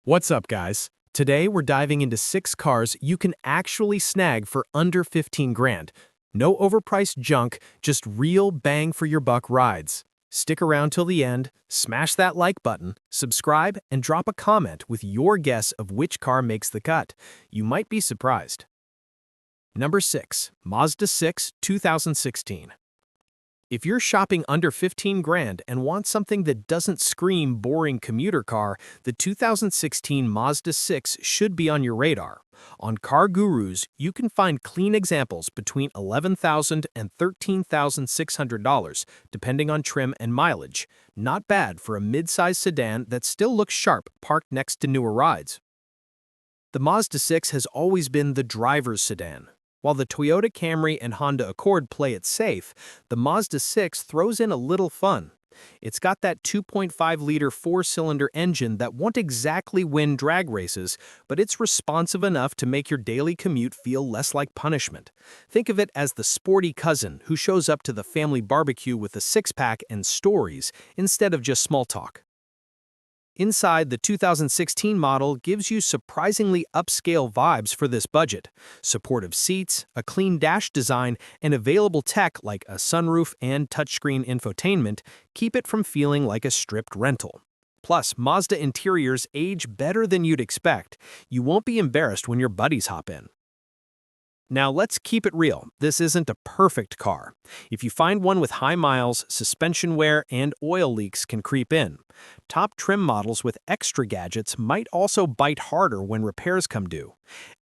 What's up, guys? Today we're diving into 6 cars you can actually snag for under 15 grand. No overpriced junk, just real bang for your buck rides. Stick around till the end, smash that like button, subscribe, and drop a comment with your guess of which car makes the cut. You might be surprised. Number 6. Mazda 6 2016. If you're shopping under 15 grand and want something that doesn't scream boring commuter car, the 2016 Mazda 6 should be on your radar. On Car Gurus, you can find clean examples between $11,000 and $13,600, depending on trim and mileage. Not bad for a mid-size sedan that still looks sharp parked next to newer rides. The Mazda 6 has always been the driver's sedan. While the Toyota Camry and Honda Accord play it safe, the Mazda 6 throws in a little fun. It's got that 2.5-liter four-cylinder engine that won't exactly win drag races, but it's responsive enough to make your daily commute feel less like punishment. Think of it as the sporty cousin who shows up to the family barbecue with a six-pack and stories instead of just small talk. Inside, the 2016 model gives you surprisingly upscale vibes for this budget. Supportive seats, a clean dash design, and available tech like a sunroof and touchscreen infotainment keep it from feeling like a stripped rental. Plus, Mazda interiors age better than you'd expect. You won't be embarrassed when your buddies hop in. Now let's keep it real, this isn't a perfect car. If you find one with high miles, suspension wear and oil leaks can creep in. Top trim models with extra gadgets might also bite harder when repairs come due.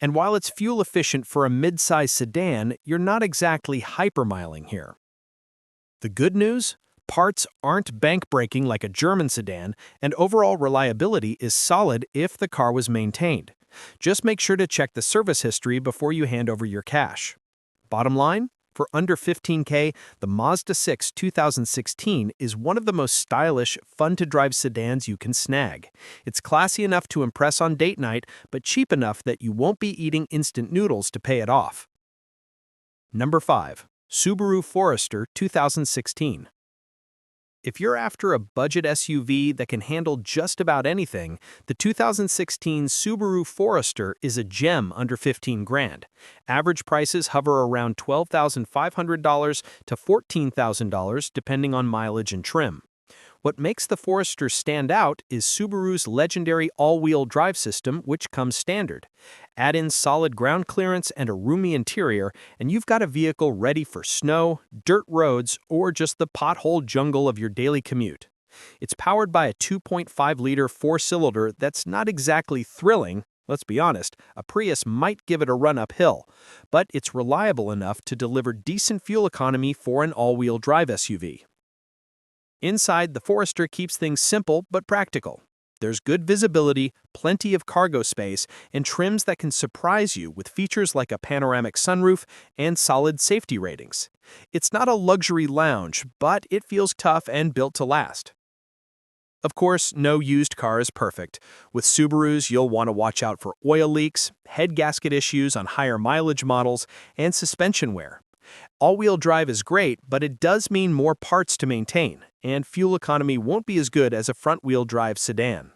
And while it's fuel efficient for a mid-size sedan, you're not exactly hypermiling here. The good news? Parts aren't bank-breaking like a German sedan, and overall reliability is solid if the car was maintained. Just make sure to check the service history before you hand over your cash. Bottom line, for under 15K, the Mazda 6 2016 is one of the most stylish, fun-to-drive sedans you can snag. It's classy enough to impress on date night, but cheap enough that you won't be eating instant noodles to pay it off. Number 5. Subaru Forester 2016. If you're after a budget SUV that can handle just about anything, the 2016 Subaru Forester is a gem under 15 grand. Average prices hover around $12,500 to $14,000 depending on mileage and trim. What makes the Forester stand out is Subaru's legendary all-wheel drive system, which comes standard. Add in solid ground clearance and a roomy interior, and you've got a vehicle ready for snow, dirt roads, or just the pothole jungle of your daily commute. It's powered by a 2.5-liter four-cylinder that's not exactly thrilling. Let's be honest, a Prius might give it a run uphill, but it's reliable enough to deliver decent fuel economy for an all-wheel drive SUV. Inside, the Forester keeps things simple but practical. There's good visibility, plenty of cargo space, and trims that can surprise you with features like a panoramic sunroof and solid safety ratings. It's not a luxury lounge, but it feels tough and built to last. Of course, no used car is perfect. With Subarus, you'll want to watch out for oil leaks, head gasket issues on higher mileage models, and suspension wear. All-wheel drive is great, but it does mean more parts to maintain, and fuel economy won't be as good as a front-wheel drive sedan.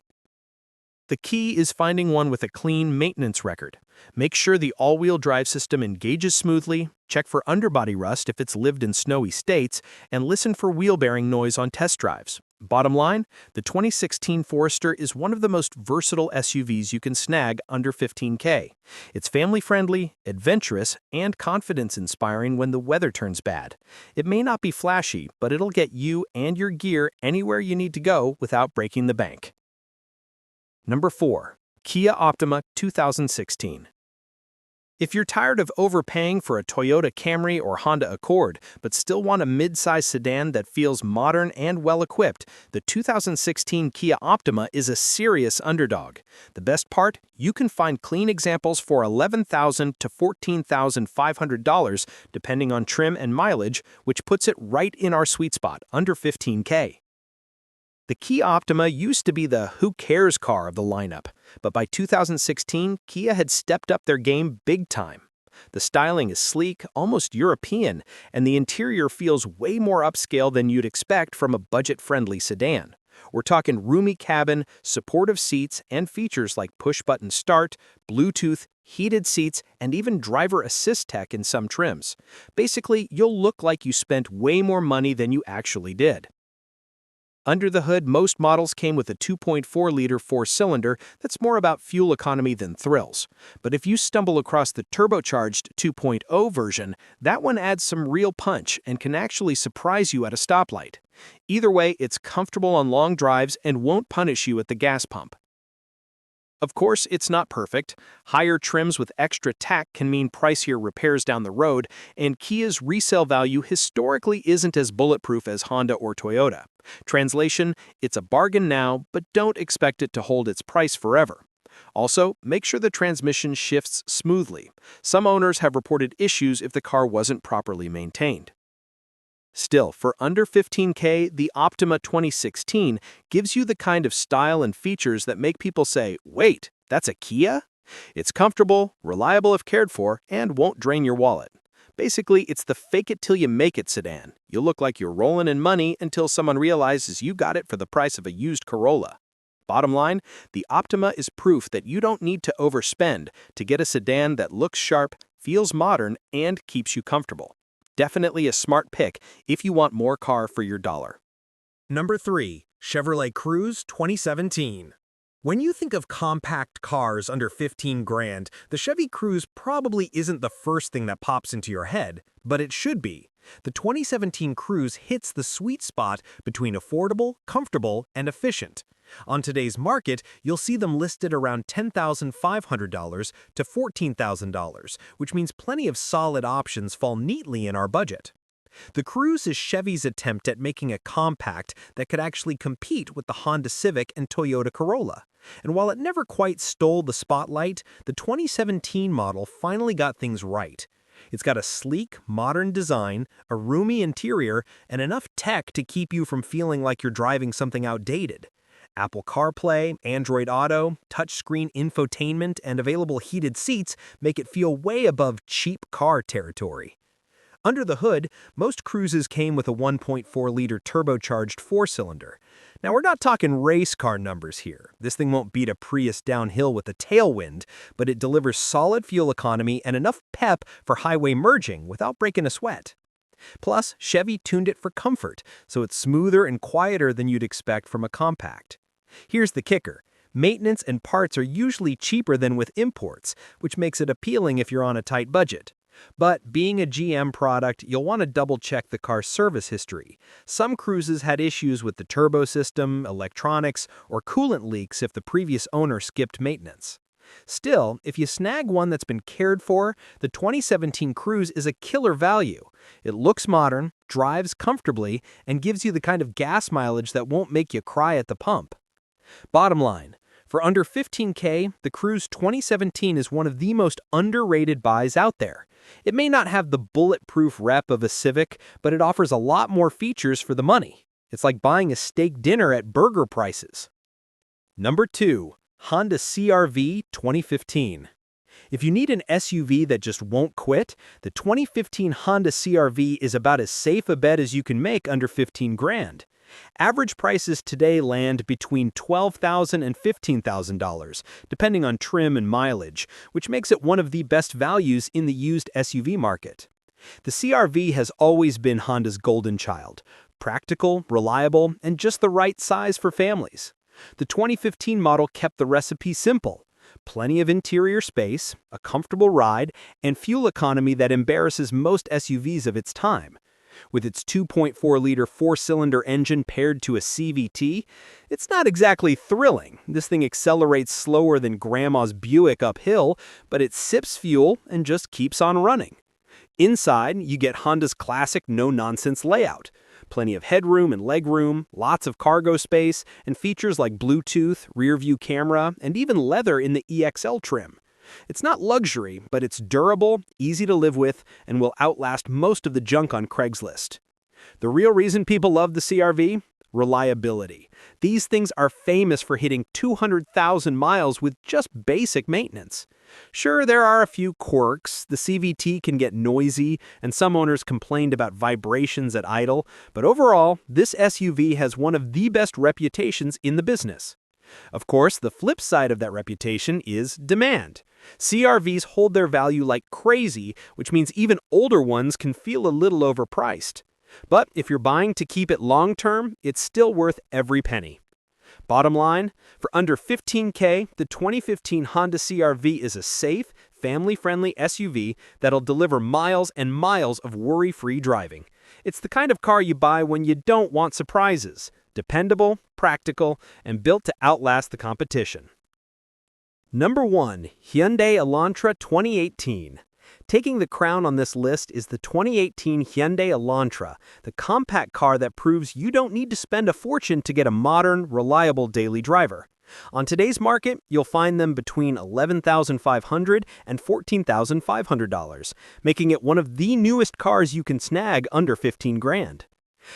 The key is finding one with a clean maintenance record. Make sure the all-wheel drive system engages smoothly, check for underbody rust if it's lived in snowy states, and listen for wheel bearing noise on test drives. Bottom line, the 2016 Forester is one of the most versatile SUVs you can snag under 15K. It's family-friendly, adventurous, and confidence-inspiring when the weather turns bad. It may not be flashy, but it'll get you and your gear anywhere you need to go without breaking the bank. Number 4. Kia Optima 2016. If you're tired of overpaying for a Toyota Camry or Honda Accord, but still want a mid-size sedan that feels modern and well-equipped, the 2016 Kia Optima is a serious underdog. The best part? You can find clean examples for $11,000 to $14,500, depending on trim and mileage, which puts it right in our sweet spot, under 15K. The Kia Optima used to be the who cares car of the lineup, but by 2016, Kia had stepped up their game big time. The styling is sleek, almost European, and the interior feels way more upscale than you'd expect from a budget-friendly sedan. We're talking roomy cabin, supportive seats, and features like push-button start, Bluetooth, heated seats, and even driver assist tech in some trims. Basically, you'll look like you spent way more money than you actually did. Under the hood, most models came with a 2.4-liter four-cylinder that's more about fuel economy than thrills. But if you stumble across the turbocharged 2.0 version, that one adds some real punch and can actually surprise you at a stoplight. Either way, it's comfortable on long drives and won't punish you at the gas pump. Of course, it's not perfect. Higher trims with extra tack can mean pricier repairs down the road, and Kia's resale value historically isn't as bulletproof as Honda or Toyota. Translation, it's a bargain now, but don't expect it to hold its price forever. Also, make sure the transmission shifts smoothly. Some owners have reported issues if the car wasn't properly maintained. Still, for under $15K, the Optima 2016 gives you the kind of style and features that make people say, "Wait, that's a Kia?" It's comfortable, reliable if cared for, and won't drain your wallet. Basically, it's the fake-it-till-you-make-it sedan. You'll look like you're rolling in money until someone realizes you got it for the price of a used Corolla. Bottom line, the Optima is proof that you don't need to overspend to get a sedan that looks sharp, feels modern, and keeps you comfortable. Definitely a smart pick if you want more car for your dollar. Number 3. Chevrolet Cruze 2017. When you think of compact cars under 15 grand, the Chevy Cruze probably isn't the first thing that pops into your head, but it should be. The 2017 Cruze hits the sweet spot between affordable, comfortable, and efficient. On today's market, you'll see them listed around $10,500 to $14,000, which means plenty of solid options fall neatly in our budget. The Cruze is Chevy's attempt at making a compact that could actually compete with the Honda Civic and Toyota Corolla. And while it never quite stole the spotlight, the 2017 model finally got things right. It's got a sleek, modern design, a roomy interior, and enough tech to keep you from feeling like you're driving something outdated. Apple CarPlay, Android Auto, touchscreen infotainment, and available heated seats make it feel way above cheap car territory. Under the hood, most Cruzes came with a 1.4-liter turbocharged four-cylinder. Now, we're not talking race car numbers here. This thing won't beat a Prius downhill with a tailwind, but it delivers solid fuel economy and enough pep for highway merging without breaking a sweat. Plus, Chevy tuned it for comfort, so it's smoother and quieter than you'd expect from a compact. Here's the kicker. Maintenance and parts are usually cheaper than with imports, which makes it appealing if you're on a tight budget. But being a GM product, you'll want to double-check the car's service history. Some Cruzes had issues with the turbo system, electronics, or coolant leaks if the previous owner skipped maintenance. Still, if you snag one that's been cared for, the 2017 Cruze is a killer value. It looks modern, drives comfortably, and gives you the kind of gas mileage that won't make you cry at the pump. Bottom line, for under $15K, the Cruze 2017 is one of the most underrated buys out there. It may not have the bulletproof rep of a Civic, but it offers a lot more features for the money. It's like buying a steak dinner at burger prices. Number 2. Honda CR-V 2015. If you need an SUV that just won't quit, the 2015 Honda CR-V is about as safe a bet as you can make under 15 grand. Average prices today land between $12,000 and $15,000, depending on trim and mileage, which makes it one of the best values in the used SUV market. The CR-V has always been Honda's golden child, practical, reliable, and just the right size for families. The 2015 model kept the recipe simple. Plenty of interior space, a comfortable ride, and fuel economy that embarrasses most SUVs of its time. With its 2.4-liter four-cylinder engine paired to a CVT, it's not exactly thrilling. This thing accelerates slower than Grandma's Buick uphill, but it sips fuel and just keeps on running. Inside, you get Honda's classic no-nonsense layout. Plenty of headroom and legroom, lots of cargo space, and features like Bluetooth, rear-view camera, and even leather in the EXL trim. It's not luxury, but it's durable, easy to live with, and will outlast most of the junk on Craigslist. The real reason people love the CR-V? Reliability. These things are famous for hitting 200,000 miles with just basic maintenance. Sure, there are a few quirks. The CVT can get noisy, and some owners complained about vibrations at idle, but overall, this SUV has one of the best reputations in the business. Of course, the flip side of that reputation is demand. CRVs hold their value like crazy, which means even older ones can feel a little overpriced. But if you're buying to keep it long-term, it's still worth every penny. Bottom line, for under $15K, the 2015 Honda CR-V is a safe, family-friendly SUV that'll deliver miles and miles of worry-free driving. It's the kind of car you buy when you don't want surprises. Dependable, practical, and built to outlast the competition. Number 1. Hyundai Elantra 2018. Taking the crown on this list is the 2018 Hyundai Elantra, the compact car that proves you don't need to spend a fortune to get a modern, reliable daily driver. On today's market, you'll find them between $11,500 and $14,500, making it one of the newest cars you can snag under 15 grand.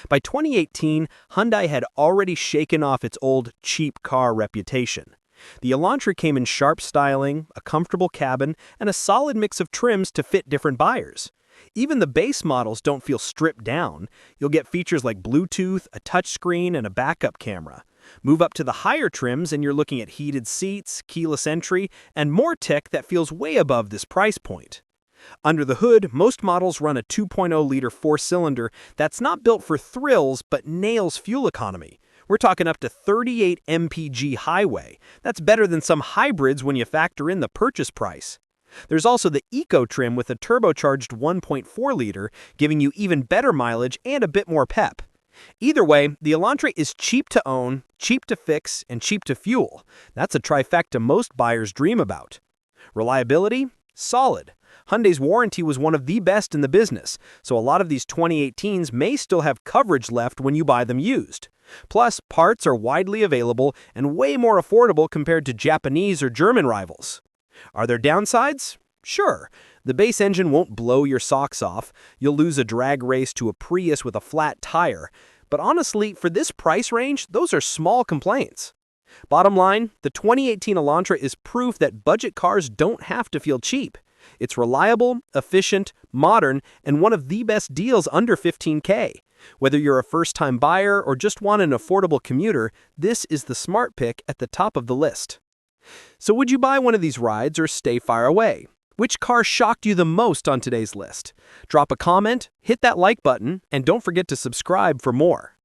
By 2018, Hyundai had already shaken off its old cheap car reputation. The Elantra came in sharp styling, a comfortable cabin, and a solid mix of trims to fit different buyers. Even the base models don't feel stripped down. You'll get features like Bluetooth, a touchscreen, and a backup camera. Move up to the higher trims and you're looking at heated seats, keyless entry, and more tech that feels way above this price point. Under the hood, most models run a 2.0-liter four-cylinder that's not built for thrills but nails fuel economy. We're talking up to 38 mpg highway. That's better than some hybrids when you factor in the purchase price. There's also the Eco trim with a turbocharged 1.4-liter, giving you even better mileage and a bit more pep. Either way, the Elantra is cheap to own, cheap to fix, and cheap to fuel. That's a trifecta most buyers dream about. Reliability? Solid. Hyundai's warranty was one of the best in the business, so a lot of these 2018s may still have coverage left when you buy them used. Plus, parts are widely available and way more affordable compared to Japanese or German rivals. Are there downsides? Sure. The base engine won't blow your socks off. You'll lose a drag race to a Prius with a flat tire. But honestly, for this price range, those are small complaints. Bottom line, the 2018 Elantra is proof that budget cars don't have to feel cheap. It's reliable, efficient, modern, and one of the best deals under 15K. Whether you're a first-time buyer or just want an affordable commuter, this is the smart pick at the top of the list. So would you buy one of these rides or stay far away? Which car shocked you the most on today's list? Drop a comment, hit that like button, and don't forget to subscribe for more.